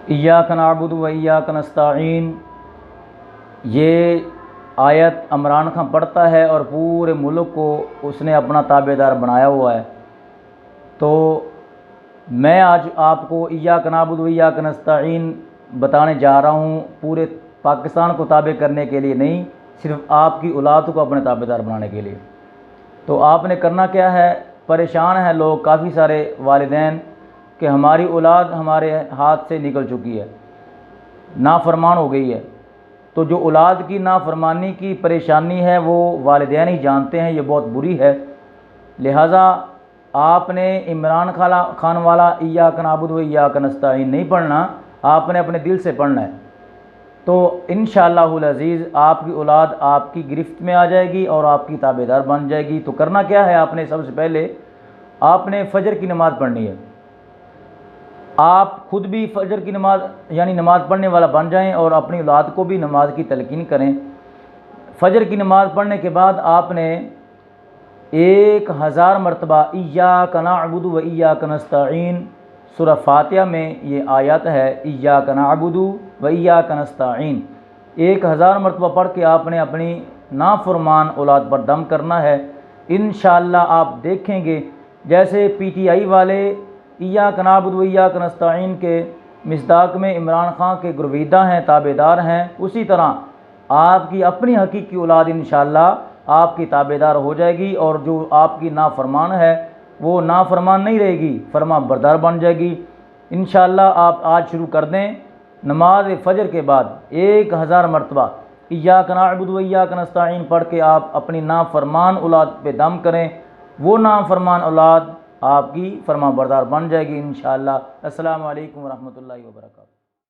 इय्याक नअबुदु व इय्याक नस्तईन। ये आयत इमरान खान पढ़ता है और पूरे मुल्क को उसने अपना ताबेदार बनाया हुआ है। तो मैं आज आपको इय्याक नअबुदु व इय्याक नस्तईन बताने जा रहा हूँ, पूरे पाकिस्तान को ताबे करने के लिए नहीं, सिर्फ आपकी औलाद को अपने ताबेदार बनाने के लिए। तो आपने करना क्या है, परेशान हैं लोग, काफ़ी सारे वालिदैन कि हमारी औलाद हमारे हाथ से निकल चुकी है, नाफरमान हो गई है। तो जो औलाद की नाफरमानी की परेशानी है वो वालिदैन ही जानते हैं, ये बहुत बुरी है। लिहाजा आपने इमरान खान वाला इय्याक नअबुदु व इय्याक नस्तईन नहीं पढ़ना, आपने अपने दिल से पढ़ना है। तो इंशाअल्लाहुल अज़ीज़ आपकी औलाद आपकी गिरफ्त में आ जाएगी और आपकी ताबेदार बन जाएगी। तो करना क्या है, आपने सबसे पहले आपने फ़जर की नमाज़ पढ़नी है। आप खुद भी फ़जर की नमाज यानी नमाज़ पढ़ने वाला बन जाएं और अपनी औलाद को भी नमाज की तलकीन करें। फ़जर की नमाज़ पढ़ने के बाद आपने 1000 मरतबा इय्याक नअबुदु व इय्याक नस्तईन, सूरह फातिहा में ये आयत है, इय्याक नअबुदु व इय्याक नस्तईन 1000 मरतबा पढ़ के आपने अपनी नाफरमान औलाद पर दम करना है। इंशाअल्लाह आप देखेंगे जैसे PTI वाले इय्याक नअबुदु व इय्याक नस्तईन के मिस्दाक में इमरान खान के गुरवीदा हैं, ताबेदार हैं, उसी तरह आपकी अपनी हकीकी औलाद इंशाअल्लाह आपकी ताबेदार हो जाएगी और जो आपकी नाफरमान है वो नाफरमान नहीं रहेगी, फरमा बरदार बन जाएगी। इंशाअल्लाह आप आज शुरू कर दें, नमाज फ़जर के बाद 1000 मरतबा इय्याक नअबुदु व इय्याक नस्तईन पढ़ के आप अपनी नाफरमान औलाद पे दम करें, वो नाफरमान औलाद आपकी फरमा बरदार बन जाएगी इंशाअल्लाह। अस्सलामु अलैकुम व रहमतुल्लाहि व बरकातुहू।